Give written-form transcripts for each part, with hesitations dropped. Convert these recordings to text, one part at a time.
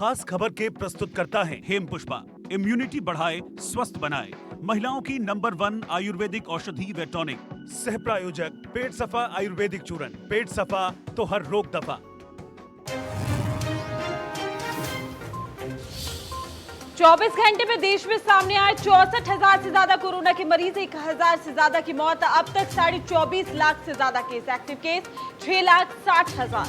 खास खबर के प्रस्तुत करता है हेम पुष्पा। इम्यूनिटी बढ़ाए, स्वस्थ बनाए, महिलाओं की नंबर 1 आयुर्वेदिक औषधि व टॉनिक। सह प्रायोजक पेट सफा आयुर्वेदिक चूर्ण। पेट सफा तो हर रोग दफा। 24 घंटे में देश में सामने आए 64,000 से ज्यादा कोरोना के मरीज, 1,000 से ज्यादा की मौत। अब तक 24.5 लाख से ज्यादा केस, एक्टिव केस 6,60,000।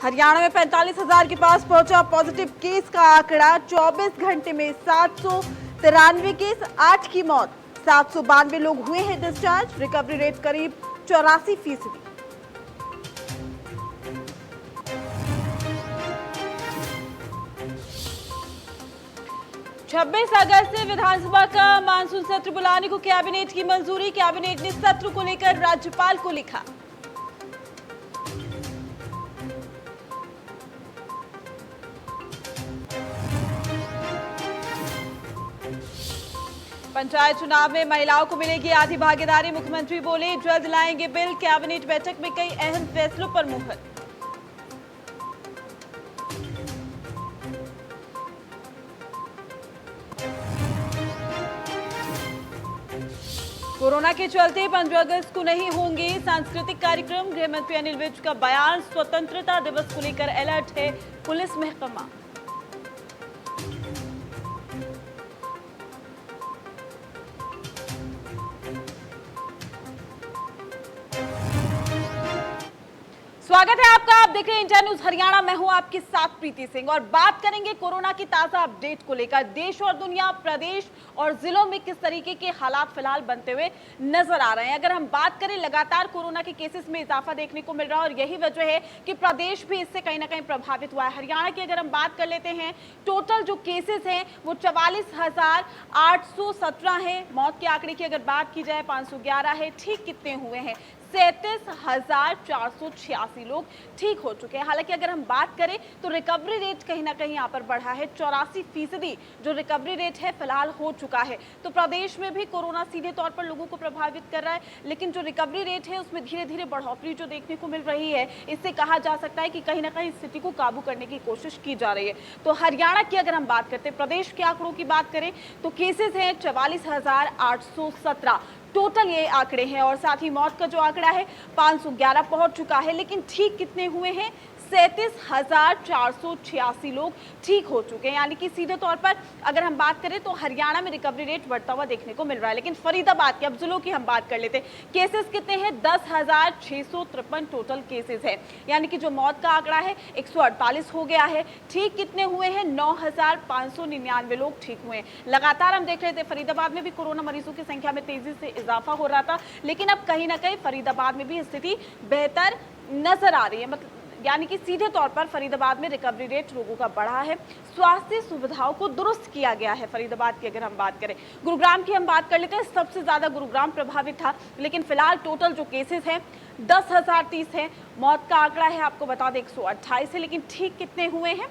हरियाणा में 45,000 के पास पहुंचा पॉजिटिव केस का आंकड़ा। 24 घंटे में 793 केस, 8 की मौत, 792 लोग हुए हैं डिस्चार्ज। रिकवरी रेट करीब 84%। 26 अगस्त से विधानसभा का मानसून सत्र बुलाने को कैबिनेट की मंजूरी। कैबिनेट ने सत्र को लेकर राज्यपाल को लिखा। पंचायत चुनाव में महिलाओं को मिलेगी आधी भागीदारी। मुख्यमंत्री बोले जल्द लाएंगे बिल। कैबिनेट बैठक में कई अहम फैसलों पर मुहर। कोरोना के चलते 15 अगस्त को नहीं होंगे सांस्कृतिक कार्यक्रम। गृह मंत्री अनिल विज का बयान। स्वतंत्रता दिवस को लेकर अलर्ट है पुलिस महकमा। स्वागत है आपका। आप देख रहे हैं इंडिया न्यूज हरियाणा। मैं हूं आपके साथ प्रीति सिंह और बात करेंगे कोरोना की ताजा अपडेट को लेकर। देश और दुनिया, प्रदेश और जिलों में किस तरीके के हालात फिलहाल बनते हुए नजर आ रहे हैं। अगर हम बात करें, लगातार कोरोना के केसेस में इजाफा देखने को मिल रहा है और यही वजह है कि प्रदेश भी इससे कहीं ना कहीं प्रभावित हुआ है। हरियाणा की अगर हम बात कर लेते हैं, टोटल जो केसेस हैं वो 44,817 है। मौत के आंकड़े की अगर बात की जाए 511 है। ठीक कितने हुए हैं? 37,486 लोग ठीक हो चुके हैं। हालांकि अगर हम बात करें तो रिकवरी रेट कहीं ना कहीं यहाँ पर बढ़ा है। 84% जो रिकवरी रेट है फिलहाल हो चुका है। तो प्रदेश में भी कोरोना सीधे तौर पर लोगों को प्रभावित कर रहा है, लेकिन जो रिकवरी रेट है उसमें धीरे धीरे बढ़ोतरी जो देखने को मिल रही है, इससे कहा जा सकता है कि कहीं ना कहीं स्थिति को काबू करने की कोशिश की जा रही है। तो हरियाणा की अगर हम बात करते हैं, प्रदेश के आंकड़ों की बात करें तो केसेस हैं 44,817 टोटल ये आंकड़े हैं। और साथ ही मौत का जो आंकड़ा है 511 पहुंच चुका है। लेकिन ठीक कितने हुए हैं? 37,486 लोग ठीक हो चुके हैं। यानी कि सीधे तौर पर अगर हम बात करें तो हरियाणा में रिकवरी रेट बढ़ता हुआ देखने को मिल रहा है। लेकिन फरीदाबाद के, अब जिलों की हम बात कर लेते हैं, केसेस कितने हैं? 10,653 टोटल केसेस है। यानी कि जो मौत का आंकड़ा है 148 हो गया है। ठीक कितने हुए हैं? 9,599 लोग ठीक हुए हैं। लगातार हम देख रहे थे फरीदाबाद में भी कोरोना मरीजों की संख्या में तेजी से इजाफा हो रहा था, लेकिन अब कहीं ना कहीं फरीदाबाद में भी स्थिति बेहतर नजर आ रही है। मतलब यानी कि सीधे तौर पर फरीदाबाद में रिकवरी रेट लोगों का बढ़ा है। स्वास्थ्य सुविधाओं को दुरुस्त किया गया है फरीदाबाद की अगर हम बात करें। गुरुग्राम की हम बात कर लेते हैं, सबसे ज्यादा गुरुग्राम प्रभावित था। लेकिन फिलहाल टोटल जो केसेस हैं 10,030 है। मौत का आंकड़ा है आपको बता दें 128 है। लेकिन ठीक कितने हुए हैं?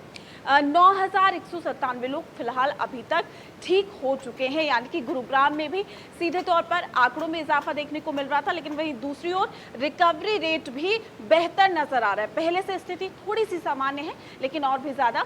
9,197 लोग फिलहाल अभी तक ठीक हो चुके हैं। यानी कि गुरुग्राम में भी सीधे तौर पर आंकड़ों में इजाफा देखने को मिल रहा था, लेकिन वहीं दूसरी ओर रिकवरी रेट भी बेहतर नजर आ रहा है। पहले से स्थिति थोड़ी सी सामान्य है, लेकिन और भी ज्यादा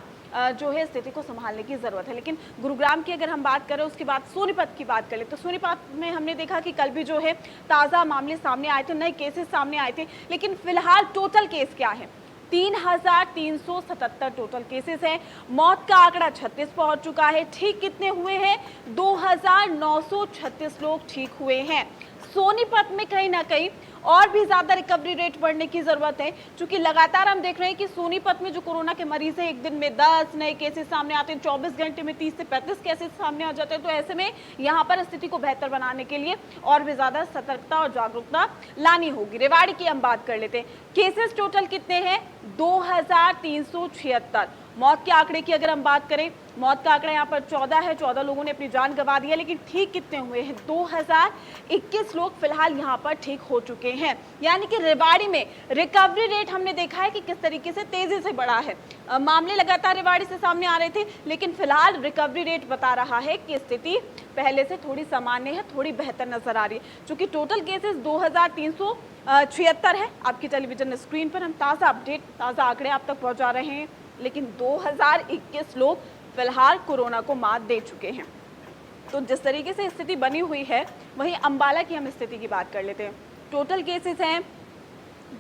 जो है स्थिति को संभालने की जरूरत है। लेकिन गुरुग्राम की अगर हम बात करें, उसके बाद सोनीपत की बात करें तो सोनीपत में हमने देखा कि कल भी जो है ताजा मामले सामने आए थे, नए केसेस सामने आए थे। लेकिन फिलहाल टोटल केस क्या है? 3,377 टोटल केसेस हैं। मौत का आंकड़ा 36 पहुंच चुका है। ठीक कितने हुए हैं? 2,936 लोग ठीक हुए हैं। सोनीपत में कहीं ना कहीं और भी ज्यादा रिकवरी रेट बढ़ने की जरूरत है, क्योंकि लगातार हम देख रहे हैं कि सोनीपत में जो कोरोना के मरीज हैं, एक दिन में 10 नए केसेस सामने आते हैं, 24 घंटे में 30 से 35 केसेस सामने आ जाते हैं। तो ऐसे में यहाँ पर स्थिति को बेहतर बनाने के लिए और भी ज्यादा सतर्कता और जागरूकता लानी होगी। रेवाड़ी की हम बात कर लेते हैं, केसेस टोटल कितने हैं? 2,376। मौत के आंकड़े की अगर हम बात करें, मौत का आंकड़ा यहाँ पर 14 है। 14 लोगों ने अपनी जान गंवा दी है। लेकिन ठीक कितने हुए हैं? 2,021 लोग फिलहाल यहाँ पर ठीक हो चुके हैं। यानी कि रेवाड़ी में रिकवरी रेट हमने देखा है कि किस तरीके से तेजी से बढ़ा है। मामले लगातार रेवाड़ी से सामने आ रहे थे, लेकिन फिलहाल रिकवरी रेट बता रहा है कि स्थिति पहले से थोड़ी सामान्य है, थोड़ी बेहतर नजर आ रही है। चूंकि टोटल केसेस 2376 है। आपकी टेलीविजन स्क्रीन पर हम ताज़ा अपडेट, ताज़ा आंकड़े आप तक पहुंचा रहे हैं, लेकिन 2021 लोग फिलहाल कोरोना को मात दे चुके हैं। तो जिस तरीके से स्थिति बनी हुई है, वहीं अंबाला की हम स्थिति की बात कर लेते हैं। टोटल केसेस हैं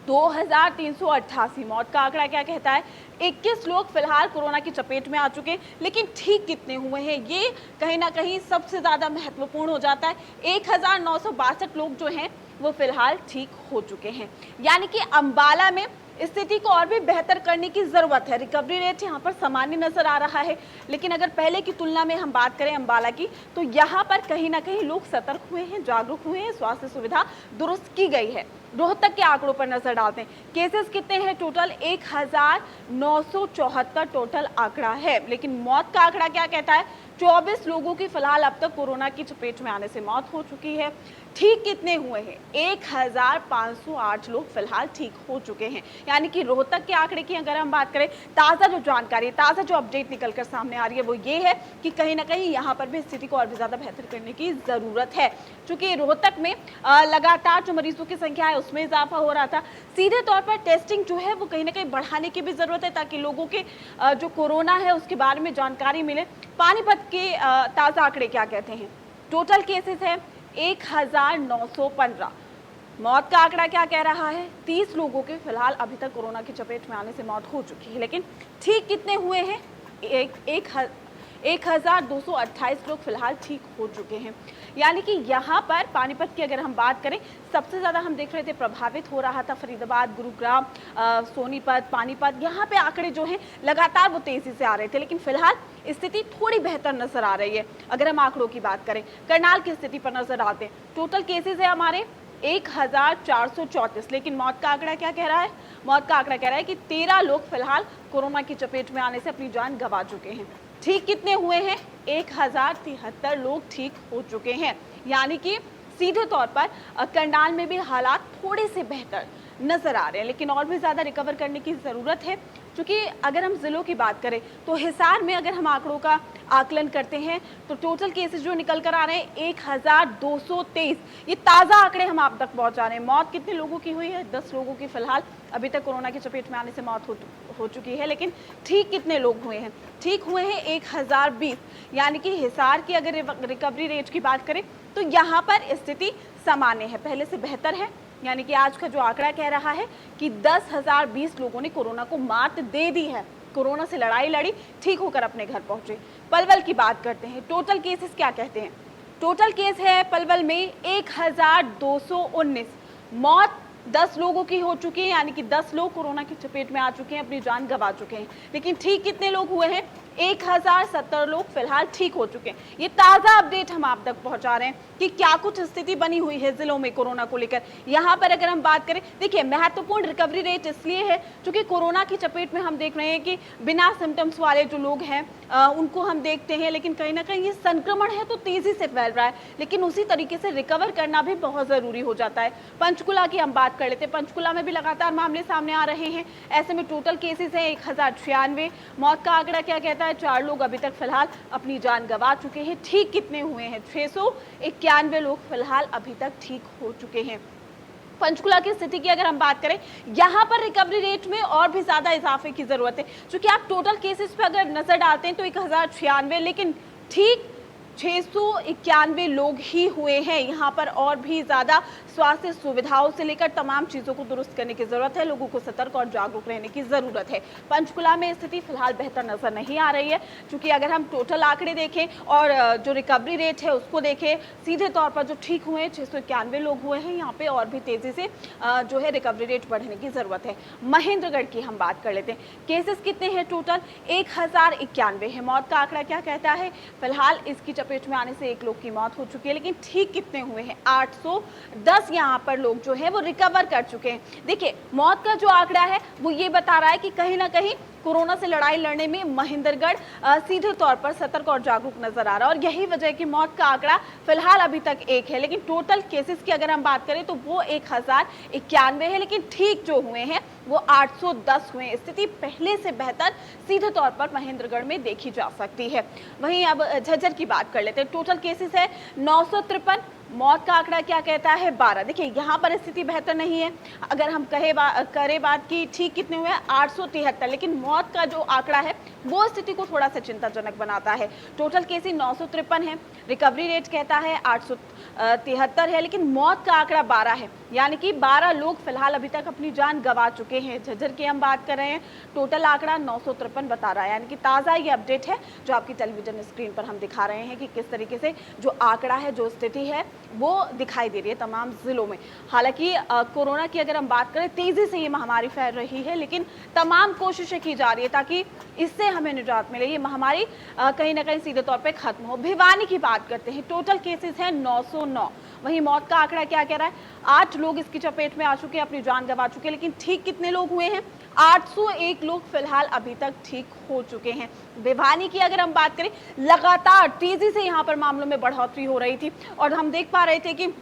2388। मौत का आंकड़ा क्या कहता है? 21 लोग फिलहाल कोरोना की चपेट में आ चुके हैं, लेकिन ठीक कितने हुए हैं ये कहीं ना कहीं सबसे ज़्यादा महत्वपूर्ण हो जाता है। 1962 लोग जो हैं वो फिलहाल ठीक हो चुके हैं। यानी कि अंबाला में स्थिति को और भी बेहतर करने की ज़रूरत है। रिकवरी रेट यहाँ पर सामान्य नज़र आ रहा है, लेकिन अगर पहले की तुलना में हम बात करें अंबाला की, तो यहाँ पर कहीं ना कहीं लोग सतर्क हुए हैं, जागरूक हुए हैं, स्वास्थ्य सुविधा दुरुस्त की गई है। रोहतक के आंकड़ों पर नजर डालते हैं। केसेस कितने हैं? टोटल 1974 टोटल आंकड़ा है, लेकिन मौत का आंकड़ा क्या कहता है? 24 लोगों की फिलहाल अब तक कोरोना की चपेट में आने से मौत हो चुकी है। ठीक कितने हुए हैं? 1508 लोग फिलहाल ठीक हो चुके हैं। यानी कि रोहतक के आंकड़े की अगर हम बात करें, ताज़ा जो जानकारी, ताज़ा जो अपडेट निकलकर सामने आ रही है वो ये है कि कहीं ना कहीं यहाँ पर भी स्थिति को और भी ज़्यादा बेहतर करने की ज़रूरत है। चूँकि रोहतक में लगातार जो मरीजों की संख्या है उसमें इजाफा हो रहा था। सीधे तौर पर टेस्टिंग जो है वो कहीं ना कहीं बढ़ाने की भी ज़रूरत है, ताकि लोगों के जो कोरोना है उसके बारे में जानकारी मिले। पानीपत के ताज़ा आंकड़े क्या कहते हैं? टोटल केसेस है 1915। मौत का आंकड़ा क्या कह रहा है? 30 लोगों के फिलहाल अभी तक कोरोना की चपेट में आने से मौत हो चुकी है, लेकिन ठीक कितने हुए हैं? 1228 लोग फिलहाल ठीक हो चुके हैं। यानी कि यहाँ पर पानीपत की अगर हम बात करें, सबसे ज़्यादा हम देख रहे थे प्रभावित हो रहा था फरीदाबाद, गुरुग्राम, सोनीपत, पानीपत। यहाँ पे आंकड़े जो हैं लगातार वो तेज़ी से आ रहे थे, लेकिन फिलहाल स्थिति थोड़ी बेहतर नजर आ रही है। अगर हम आंकड़ों की बात करें, करनाल की स्थिति पर नजर डालते हैं। टोटल केसेस है हमारे 1434, लेकिन मौत का आंकड़ा क्या कह रहा है? मौत का आंकड़ा कह रहा है कि 13 लोग फिलहाल कोरोना की चपेट में आने से अपनी जान गंवा चुके हैं। ठीक कितने हुए हैं? 1073 लोग ठीक हो चुके हैं। यानी कि सीधे तौर पर करनाल में भी हालात थोड़े से बेहतर नजर आ रहे हैं, लेकिन और भी ज़्यादा रिकवर करने की ज़रूरत है। क्योंकि अगर हम ज़िलों की बात करें तो हिसार में अगर हम आंकड़ों का आकलन करते हैं तो टोटल केसेस जो निकल कर आ रहे हैं 1223। ये ताज़ा आंकड़े हम आप तक पहुंचा रहे हैं। मौत कितने लोगों की हुई है? 10 लोगों की फिलहाल अभी तक कोरोना की चपेट में आने से मौत हो चुकी है, लेकिन ठीक कितने लोग हुए हैं? ठीक हुए हैं 1020। यानी कि हिसार की अगर रिकवरी रेट की बात करें तो यहाँ पर स्थिति सामान्य है, पहले से बेहतर है। यानी कि आज का जो आंकड़ा कह रहा है कि 10,020 लोगों ने कोरोना को मात दे दी है, कोरोना से लड़ाई लड़ी, ठीक होकर अपने घर पहुंचे। पलवल की बात करते हैं। टोटल केसेस क्या कहते हैं? टोटल केस है पलवल में 1219। मौत 10 लोगों की हो चुकी है, यानी कि 10 लोग कोरोना की चपेट में आ चुके हैं, अपनी जान गंवा चुके हैं। लेकिन ठीक कितने लोग हुए हैं? 1070 लोग फिलहाल ठीक हो चुके हैं। ये ताज़ा अपडेट हम आप तक पहुंचा रहे हैं कि क्या कुछ स्थिति बनी हुई है जिलों में कोरोना को लेकर। यहाँ पर अगर हम बात करें, देखिए महत्वपूर्ण रिकवरी रेट इसलिए है क्योंकि कोरोना की चपेट में हम देख रहे हैं कि बिना सिम्टम्स वाले जो लोग हैं उनको हम देखते हैं, लेकिन कहीं ना कहीं ये संक्रमण है तो तेजी से फैल रहा है, लेकिन उसी तरीके से रिकवर करना भी बहुत ज़रूरी हो जाता है। पंचकुला की हम बात कर लेते हैं। पंचकुला में भी लगातार मामले सामने आ रहे हैं। ऐसे में टोटल केसेस है 1096। मौत का आंकड़ा क्या कहता है? 4 लोग अभी तक फिलहाल अपनी जान गंवा चुके हैं। ठीक कितने हुए हैं? 691 लोग फिलहाल अभी तक ठीक हो चुके हैं। पंचकुला की स्थिति की अगर हम बात करें, यहाँ पर रिकवरी रेट में और भी ज्यादा इजाफे की जरूरत है, क्योंकि आप टोटल केसेस पे अगर नजर डालते हैं तो 1096, लेकिन ठीक 691 लोग ही हुए हैं। यहाँ पर और भी ज़्यादा स्वास्थ्य सुविधाओं से लेकर तमाम चीज़ों को दुरुस्त करने की ज़रूरत है। लोगों को सतर्क और जागरूक रहने की ज़रूरत है। पंचकुला में स्थिति फिलहाल बेहतर नज़र नहीं आ रही है, क्योंकि अगर हम टोटल आंकड़े देखें और जो रिकवरी रेट है उसको देखें, सीधे तौर पर जो ठीक हुए हैं 691 लोग हुए हैं। यहाँ पे और भी तेज़ी से जो है रिकवरी रेट बढ़ने की ज़रूरत है। महेंद्रगढ़ की हम बात कर लेते हैं। केसेस कितने हैं? टोटल 1091 है। मौत का आंकड़ा क्या कहता है? फिलहाल इसकी चपेट में आने से 1 लोग की मौत हो चुकी है, लेकिन ठीक कितने हुए हैं? 810 यहाँ पर लोग जो है वो रिकवर कर चुके हैं। देखिए मौत का जो आंकड़ा है वो ये बता रहा है कि कहीं ना कहीं कोरोना से लड़ाई लड़ने में महेंद्रगढ़ सीधे तौर पर सतर्क और जागरूक नजर आ रहा है और यही वजह है कि मौत का आंकड़ा फिलहाल अभी तक 1 है, लेकिन टोटल केसेस की अगर हम बात करें तो वो 1091 है, लेकिन ठीक जो हुए हैं वो 810 हुए हैं। स्थिति पहले से बेहतर सीधे तौर पर महेंद्रगढ़ में देखी जा सकती है। वहीं अब झज्जर की बात कर लेते हैं। टोटल केसेस है 953, मौत का आंकड़ा क्या कहता है 12। देखिए यहाँ पर स्थिति बेहतर नहीं है। अगर हम करें बात की ठीक कितने हुए 873, लेकिन मौत का जो आंकड़ा है वो स्थिति को थोड़ा सा चिंताजनक बनाता है। टोटल केसेस 953 है, रिकवरी रेट कहता है 873 है, लेकिन मौत का आंकड़ा 12 है, यानी कि 12 लोग फिलहाल अभी तक अपनी जान गंवा चुके हैं। झज्जर की हम बात कर रहे हैं, टोटल आंकड़ा 953 बता रहा है, यानी कि ताज़ा ये अपडेट है जो आपकी टेलीविजन स्क्रीन पर हम दिखा रहे हैं कि किस तरीके से जो आंकड़ा है, जो स्थिति है वो दिखाई दे रही है तमाम जिलों में। हालांकि कोरोना की अगर हम बात करें, तेजी से ये महामारी फैल रही है, लेकिन तमाम कोशिशें की जा रही है ताकि इससे हमें निजात मिले, ये महामारी कहीं ना कहीं सीधे तौर पे खत्म हो। भिवानी की बात करते हैं, टोटल केसेस हैं 909। वहीं मौत का आंकड़ा क्या कह रहा है 8 लोग इसकी चपेट में आ चुके हैं, अपनी जान गंवा चुके हैं, लेकिन ठीक कितने लोग हुए हैं 801 लोग फिलहाल अभी तक ठीक हो चुके हैं। भिवानी की अगर हम बात करें, लगातार तेजी से यहाँ पर मामलों में बढ़ोतरी हो रही थी और हम देख पा रहे थे कि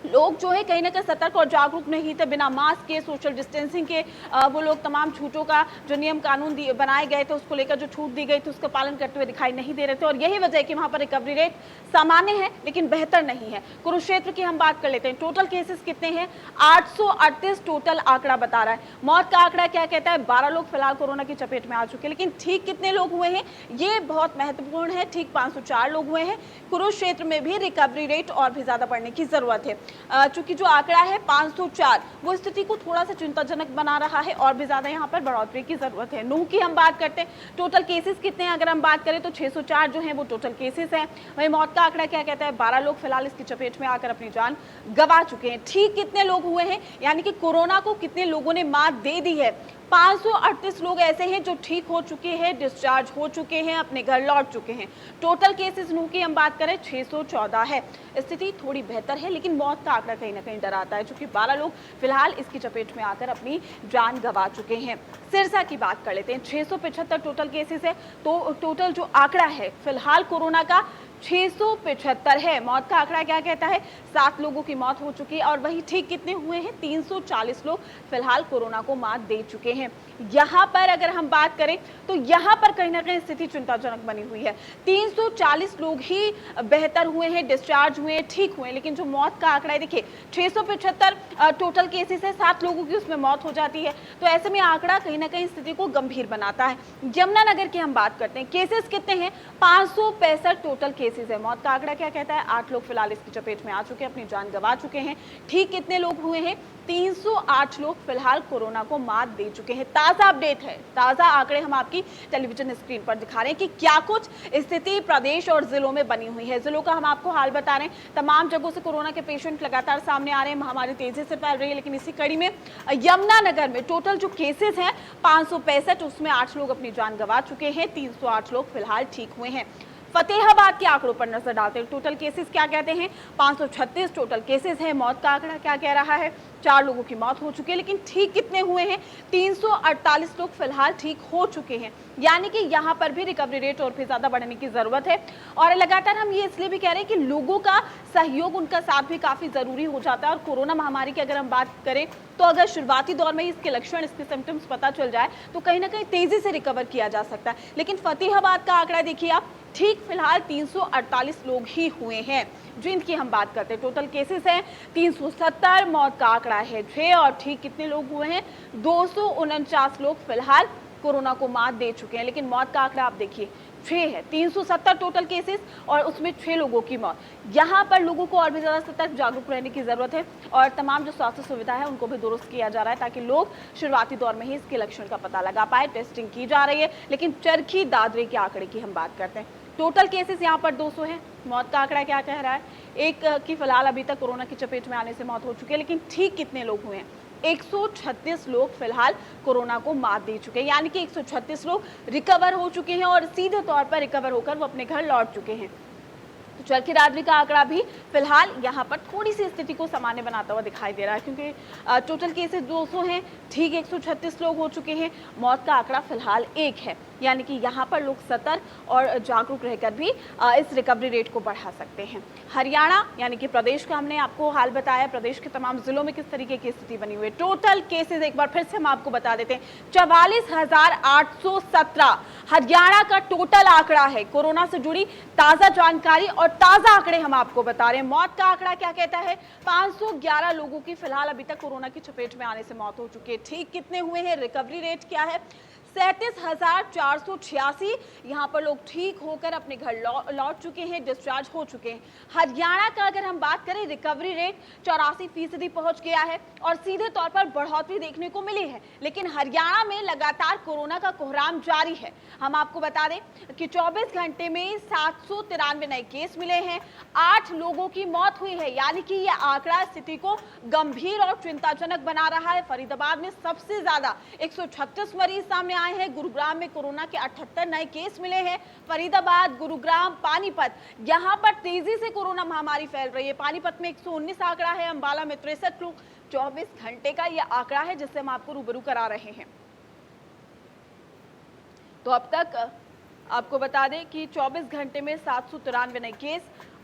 लोग जो है कहीं ना कहीं सतर्क और जागरूक नहीं थे। बिना मास्क के, सोशल डिस्टेंसिंग के वो लोग तमाम छूटों का जो नियम कानून बनाए गए थे, उसको लेकर जो छूट दी गई थी उसका पालन करते हुए दिखाई नहीं दे रहे थे और यही वजह है कि वहां पर रिकवरी रेट सामान्य है लेकिन बेहतर नहीं है। कुरुक्षेत्र की हम बात कर लेते हैं, टोटल केसेस कितने हैं 838 टोटल आंकड़ा बता रहा है। मौत का आंकड़ा क्या कहता है 12 लोग फिलहाल कोरोना की चपेट में आ चुके हैं, लेकिन ठीक कितने लोग हुए हैं ये बहुत महत्वपूर्ण है। ठीक 504 लोग हुए हैं। कुरुक्षेत्र में भी रिकवरी रेट और भी ज्यादा बढ़ने की जरूरत है। चूंकि जो आंकड़ा है 504 वो स्थिति को थोड़ा सा चिंताजनक बना रहा है और भी ज्यादा यहाँ पर बढ़ोतरी की जरूरत है। नूह की हम बात करते हैं, टोटल केसेस कितने हैं अगर हम बात करें तो 604 जो है वो टोटल केसेस हैं। वहीं मौत का आंकड़ा क्या कहता है 12 लोग फिलहाल इसकी चपेट में आकर अपनी जान गंवा चुके हैं। ठीक कितने लोग हुए हैं, यानी कि कोरोना को कितने लोगों ने मात दे दी है 538 लोग ऐसे हैं जो ठीक हो चुके हैं, डिस्चार्ज हो चुके हैं, अपने घर लौट चुके हैं। टोटल केसेस नूह की हम बात करें 614 है। स्थिति थोड़ी बेहतर है, लेकिन मौत का आंकड़ा कहीं ना कहीं डराता है, क्योंकि 12 लोग फिलहाल इसकी चपेट में आकर अपनी जान गंवा चुके हैं। सिरसा की बात कर लेते हैं, 675 टोटल केसेस है, तो टोटल जो आंकड़ा है फिलहाल कोरोना का 675 है। मौत का आंकड़ा क्या कहता है 7 लोगों की मौत हो चुकी है और वही ठीक कितने हुए हैं 340 लोग फिलहाल कोरोना को मात दे चुके हैं। यहाँ पर अगर हम बात करें तो यहाँ पर कहीं ना कहीं स्थिति चिंताजनक बनी हुई है। 340 लोग ही बेहतर हुए हैं, डिस्चार्ज हुए हैं, ठीक हुए हैं, लेकिन जो मौत का आंकड़ा है देखिए 675 टोटल केसेस है, 7 लोगों की उसमें मौत हो जाती है, तो ऐसे में आंकड़ा कहीं ना कहीं स्थिति को गंभीर बनाता है। यमुनानगर की हम बात करते हैं, केसेस कितने हैं 565 टोटल केसेस है। मौत का आंकड़ा क्या कहता है 8 लोग फिलहाल इसकी चपेट में आ चुके हैं, अपनी जान गंवा चुके हैं। ठीक कितने लोग हुए हैं 308 लोग फिलहाल कोरोना को मात दे चुके हैं। ताजा अपडेट है, ताजा आंकड़े हम आपकी टेलीविजन स्क्रीन पर दिखा रहे हैं कि क्या कुछ स्थिति प्रदेश और जिलों में बनी हुई है। जिलों का हम आपको हाल बता रहे हैं, तमाम जगहों से कोरोना के पेशेंट लगातार सामने आ रहे हैं, महामारी तेजी से फैल रही है, लेकिन इसी कड़ी में यमुनानगर में टोटल जो केसेस हैं 565, उसमें 8 लोग अपनी जान गंवा चुके हैं, 308 लोग फिलहाल ठीक हुए हैं। फतेहाबाद के आंकड़ों पर नजर डालते हैं, टोटल केसेस क्या कहते हैं 536 टोटल केसेस है। मौत का आंकड़ा क्या कह रहा है 4 लोगों की मौत हो चुकी है, लेकिन ठीक कितने हुए हैं 348 लोग फिलहाल ठीक हो चुके हैं, यानी कि यहाँ पर भी रिकवरी रेट और भी ज्यादा बढ़ने की जरूरत है। और लगातार हम ये इसलिए भी कह रहे हैं कि लोगों का सहयोग, उनका साथ भी काफी जरूरी हो जाता है। और कोरोना महामारी की अगर हम बात करें तो अगर शुरुआती दौर में इसके लक्षण, इसके सिम्टम्स पता चल जाए तो कहीं ना कहीं तेजी से रिकवर किया जा सकता है। लेकिन फतेहाबाद का आंकड़ा देखिए आप, ठीक फिलहाल 348 लोग ही हुए हैं। जिनकी हम बात करते हैं, टोटल केसेस हैं 370, मौत का आंकड़ा है 6 और ठीक कितने लोग हुए हैं 249 लोग फिलहाल कोरोना को मात दे चुके हैं। लेकिन मौत का आंकड़ा आप देखिए 6 है, 370 टोटल केसेस और उसमें 6 लोगों की मौत। यहाँ पर लोगों को और भी ज़्यादा सतर्क जागरूक रहने की ज़रूरत है और तमाम जो स्वास्थ्य सुविधा है उनको भी दुरुस्त किया जा रहा है, ताकि लोग शुरुआती दौर में ही इसके लक्षण का पता लगा पाए। टेस्टिंग की जा रही है। लेकिन चरखी दादरी के आंकड़े की हम बात करते हैं, टोटल केसेस यहाँ पर 200 है। मौत का आंकड़ा क्या कह रहा है, एक की फिलहाल अभी तक कोरोना की चपेट में आने से मौत हो चुकी है, लेकिन ठीक कितने लोग हुए हैं 136 लोग फिलहाल कोरोना को मात दे चुके हैं, यानी कि 136 लोग रिकवर हो चुके हैं और सीधे तौर पर रिकवर होकर वो अपने घर लौट चुके हैं। चल के रात्रि का आंकड़ा भी फिलहाल यहाँ पर थोड़ी सी स्थिति को सामान्य बनाता हुआ दिखाई दे रहा है, क्योंकि टोटल केसेस 200 हैं, ठीक 136 लोग हो चुके हैं, मौत का आंकड़ा फिलहाल 1 है। यानी कि यहाँ पर लोग सतर्क और जागरूक रहकर भी इस रिकवरी रेट को बढ़ा सकते हैं। हरियाणा यानी कि प्रदेश का हमने आपको हाल बताया, प्रदेश के तमाम जिलों में किस तरीके की स्थिति बनी हुई है। टोटल केसेस एक बार फिर से हम आपको बता देते हैं, 44,817 हरियाणा का टोटल आंकड़ा है। कोरोना से जुड़ी ताजा जानकारी और ताजा आंकड़े हम आपको बता रहे हैं। मौत का आंकड़ा क्या कहता है? 511 लोगों की फिलहाल अभी तक कोरोना की चपेट में आने से मौत हो चुकी है। ठीक कितने हुए हैं? रिकवरी रेट क्या है? 37,486 यहाँ पर लोग ठीक होकर अपने घर लौट चुके हैं, डिस्चार्ज हो चुके हैं। हरियाणा का अगर हम बात करें, रिकवरी रेट 84% पहुंच गया है और सीधे तौर पर बढ़ोतरी देखने को मिली है। लेकिन हरियाणा में लगातार कोरोना का कोहराम जारी है। हम आपको बता दें कि 24 घंटे में 793 नए केस मिले हैं, 8 लोगों की मौत हुई है। यानी कि यह आंकड़ा स्थिति को गंभीर और चिंताजनक बना रहा है। फरीदाबाद में सबसे ज्यादा 136 मरीज सामने आए हैं। गुरुग्राम में कोरोना के 78 नए केस मिले हैं। फरीदाबाद, गुरुग्राम, पानीपत, यहां पर तेजी से कोरोना महामारी फैल रही है। पानीपत में 119 आंकड़ा है, अंबाला में 63 लोग। 24 घंटे का यह आंकड़ा है जिससे हम आपको रूबरू करा रहे हैं। तो अब तक आपको बता दें कि 24 घंटे में 793 नए केस,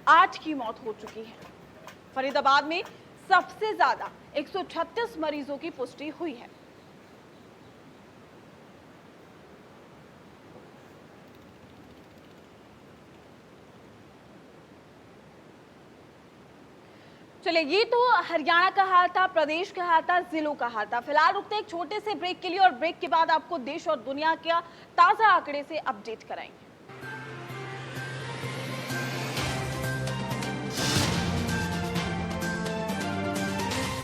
8 की मौत हो चुकी है। फरीदाबाद में सबसे ज्यादा 136 मरीजों की पुष्टि हुई है। चलिए, ये तो हरियाणा का हाल था, प्रदेश का हाल था, जिलों का हाल था। फिलहाल रुकते हैं एक छोटे से ब्रेक के लिए और ब्रेक के बाद आपको देश और दुनिया के ताजा आंकड़े से अपडेट कराएंगे।